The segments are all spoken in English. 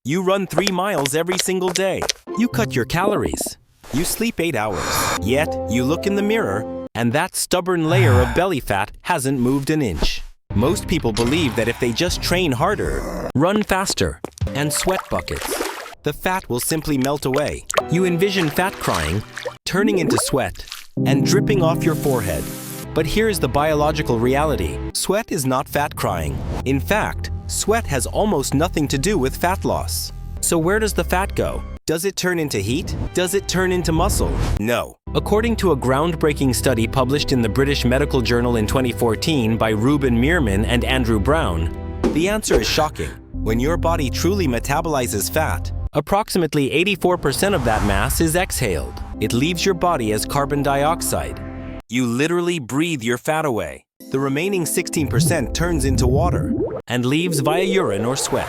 You run 3 miles every single day. You cut your calories. You sleep 8 hours. Yet, you look in the mirror, and that stubborn layer of belly fat hasn't moved an inch. Most people believe that if they just train harder, run faster, and sweat buckets, the fat will simply melt away. You envision fat crying, turning into sweat, and dripping off your forehead. But here's the biological reality. Sweat is not fat crying. In fact, sweat has almost nothing to do with fat loss. So where does the fat go? Does it turn into heat? Does it turn into muscle? No. According to a groundbreaking study published in the British Medical Journal in 2014 by Ruben Meerman and Andrew Brown, the answer is shocking. When your body truly metabolizes fat, approximately 84% of that mass is exhaled. It leaves your body as carbon dioxide. You literally breathe your fat away. The remaining 16% turns into water and leaves via urine or sweat.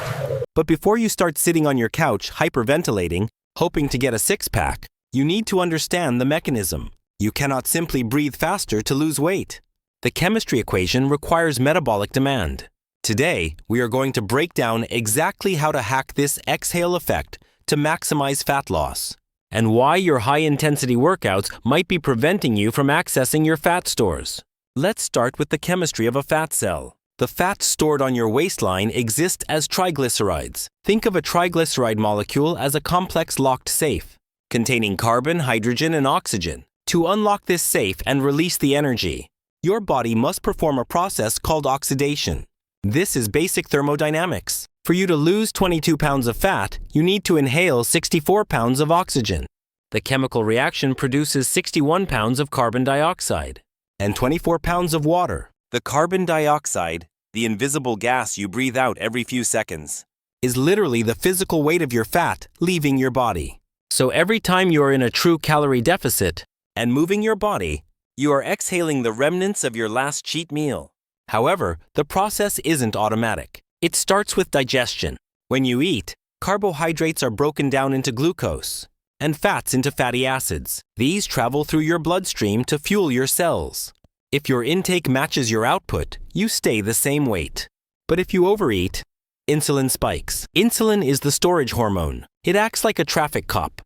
But before you start sitting on your couch hyperventilating, hoping to get a six-pack, you need to understand the mechanism. You cannot simply breathe faster to lose weight. The chemistry equation requires metabolic demand. Today, we are going to break down exactly how to hack this exhale effect to maximize fat loss, and why your high-intensity workouts might be preventing you from accessing your fat stores. Let's start with the chemistry of a fat cell. The fat stored on your waistline exists as triglycerides. Think of a triglyceride molecule as a complex locked safe, containing carbon, hydrogen, and oxygen. To unlock this safe and release the energy, your body must perform a process called oxidation. This is basic thermodynamics. For you to lose 22 pounds of fat, you need to inhale 64 pounds of oxygen. The chemical reaction produces 61 pounds of carbon dioxide and 24 pounds of water. The carbon dioxide, the invisible gas you breathe out every few seconds, is literally the physical weight of your fat leaving your body. So every time you are in a true calorie deficit and moving your body, you are exhaling the remnants of your last cheat meal. However, the process isn't automatic. It starts with digestion. When you eat, carbohydrates are broken down into glucose and fats into fatty acids. These travel through your bloodstream to fuel your cells. If your intake matches your output, you stay the same weight. But if you overeat, insulin spikes. Insulin is the storage hormone. It acts like a traffic cop,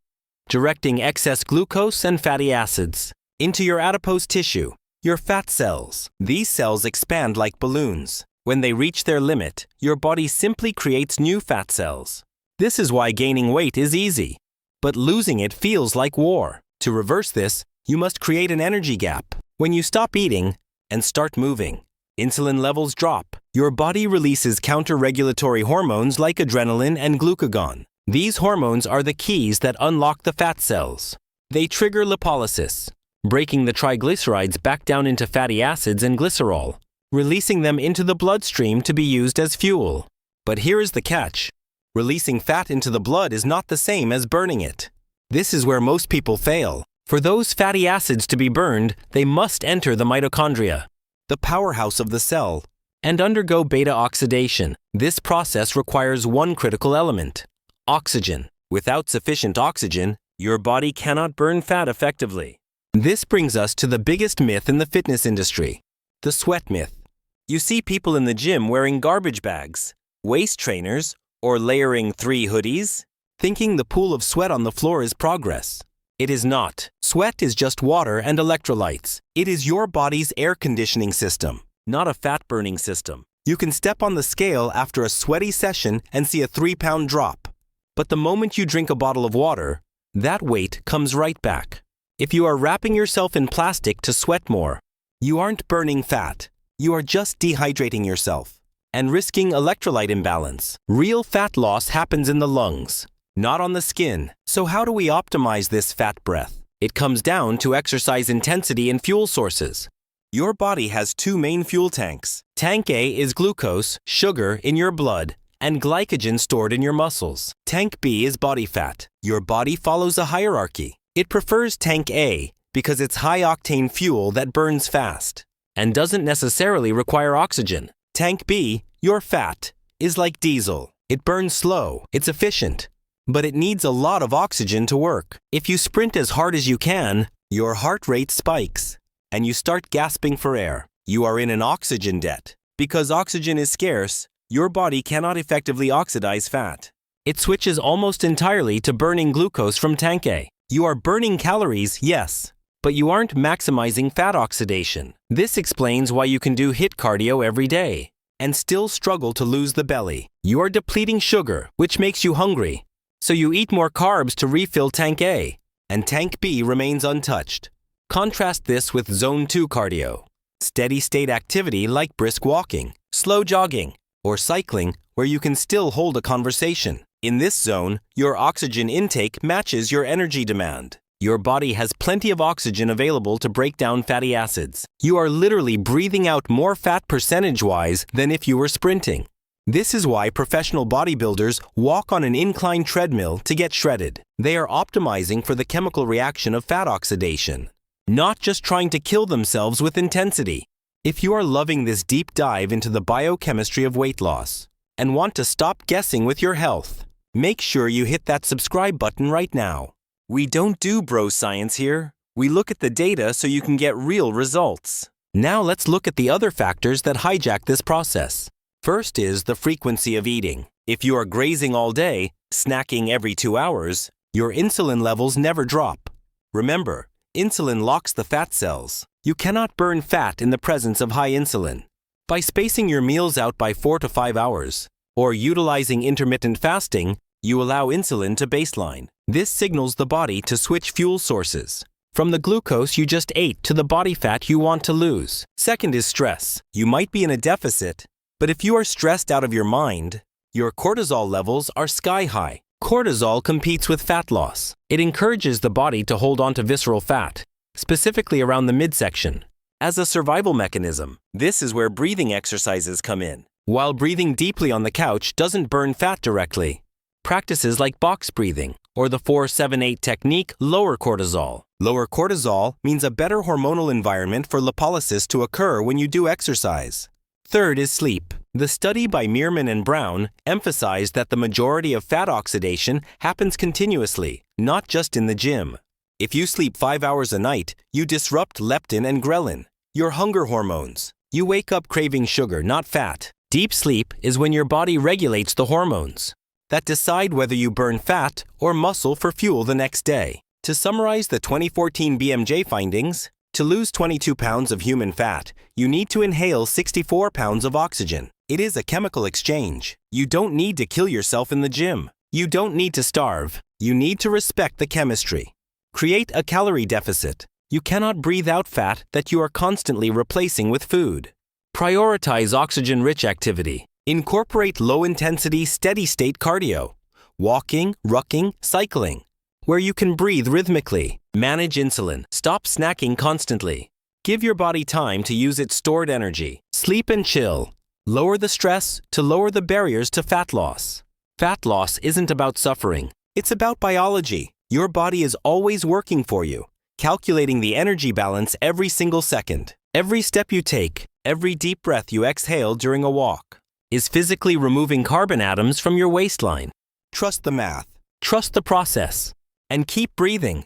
directing excess glucose and fatty acids into your adipose tissue, your fat cells. These cells expand like balloons. When they reach their limit, your body simply creates new fat cells. This is why gaining weight is easy, but losing it feels like war. To reverse this, you must create an energy gap. When you stop eating and start moving, insulin levels drop. Your body releases counter-regulatory hormones like adrenaline and glucagon. These hormones are the keys that unlock the fat cells. They trigger lipolysis, breaking the triglycerides back down into fatty acids and glycerol, releasing them into the bloodstream to be used as fuel. But here is the catch. Releasing fat into the blood is not the same as burning it. This is where most people fail. For those fatty acids to be burned, they must enter the mitochondria, the powerhouse of the cell, and undergo beta oxidation. This process requires one critical element: oxygen. Without sufficient oxygen, your body cannot burn fat effectively. This brings us to the biggest myth in the fitness industry, the sweat myth. You see people in the gym wearing garbage bags, waist trainers, or layering 3 hoodies, thinking the pool of sweat on the floor is progress. It is not. Sweat is just water and electrolytes. It is your body's air conditioning system, not a fat-burning system. You can step on the scale after a sweaty session and see a 3-pound drop. But the moment you drink a bottle of water, that weight comes right back. If you are wrapping yourself in plastic to sweat more, you aren't burning fat. You are just dehydrating yourself and risking electrolyte imbalance. Real fat loss happens in the lungs, not on the skin. So how do we optimize this fat breath? It comes down to exercise intensity and fuel sources. Your body has 2 main fuel tanks. Tank A is glucose, sugar in your blood, and glycogen stored in your muscles. Tank B is body fat. Your body follows a hierarchy. It prefers Tank A because it's high-octane fuel that burns fast and doesn't necessarily require oxygen. Tank B, your fat, is like diesel. It burns slow, it's efficient, but it needs a lot of oxygen to work. If you sprint as hard as you can, your heart rate spikes, and you start gasping for air. You are in an oxygen debt. Because oxygen is scarce, your body cannot effectively oxidize fat. It switches almost entirely to burning glucose from tank A. You are burning calories, yes, but you aren't maximizing fat oxidation. This explains why you can do HIIT cardio every day and still struggle to lose the belly. You are depleting sugar, which makes you hungry, so you eat more carbs to refill tank A, and tank B remains untouched. Contrast this with Zone 2 cardio, steady-state activity like brisk walking, slow jogging, or cycling where you can still hold a conversation. In this zone, your oxygen intake matches your energy demand. Your body has plenty of oxygen available to break down fatty acids. You are literally breathing out more fat percentage-wise than if you were sprinting. This is why professional bodybuilders walk on an incline treadmill to get shredded. They are optimizing for the chemical reaction of fat oxidation, not just trying to kill themselves with intensity. If you are loving this deep dive into the biochemistry of weight loss and want to stop guessing with your health, make sure you hit that subscribe button right now. We don't do bro science here. We look at the data so you can get real results. Now let's look at the other factors that hijack this process. First is the frequency of eating. If you are grazing all day, snacking every 2 hours, your insulin levels never drop. Remember, insulin locks the fat cells. You cannot burn fat in the presence of high insulin. By spacing your meals out by 4 to 5 hours, or utilizing intermittent fasting, you allow insulin to baseline. This signals the body to switch fuel sources from the glucose you just ate to the body fat you want to lose. Second is stress. You might be in a deficit, but if you are stressed out of your mind, your cortisol levels are sky high. Cortisol competes with fat loss. It encourages the body to hold on to visceral fat, specifically around the midsection. As a survival mechanism, this is where breathing exercises come in. While breathing deeply on the couch doesn't burn fat directly, practices like box breathing or the 4-7-8 technique lower cortisol. Lower cortisol means a better hormonal environment for lipolysis to occur when you do exercise. Third is sleep. The study by Meerman and Brown emphasized that the majority of fat oxidation happens continuously, not just in the gym. If you sleep 5 hours a night, you disrupt leptin and ghrelin, your hunger hormones. You wake up craving sugar, not fat. Deep sleep is when your body regulates the hormones that decide whether you burn fat or muscle for fuel the next day. To summarize the 2014 BMJ findings, to lose 22 pounds of human fat, you need to inhale 64 pounds of oxygen. It is a chemical exchange. You don't need to kill yourself in the gym. You don't need to starve. You need to respect the chemistry. Create a calorie deficit. You cannot breathe out fat that you are constantly replacing with food. Prioritize oxygen-rich activity. Incorporate low-intensity, steady-state cardio, walking, rucking, cycling, where you can breathe rhythmically. Manage insulin. Stop snacking constantly. Give your body time to use its stored energy. Sleep and chill. Lower the stress to lower the barriers to fat loss. Fat loss isn't about suffering. It's about biology. Your body is always working for you, calculating the energy balance every single second. Every step you take, every deep breath you exhale during a walk, is physically removing carbon atoms from your waistline. Trust the math. Trust the process. And keep breathing.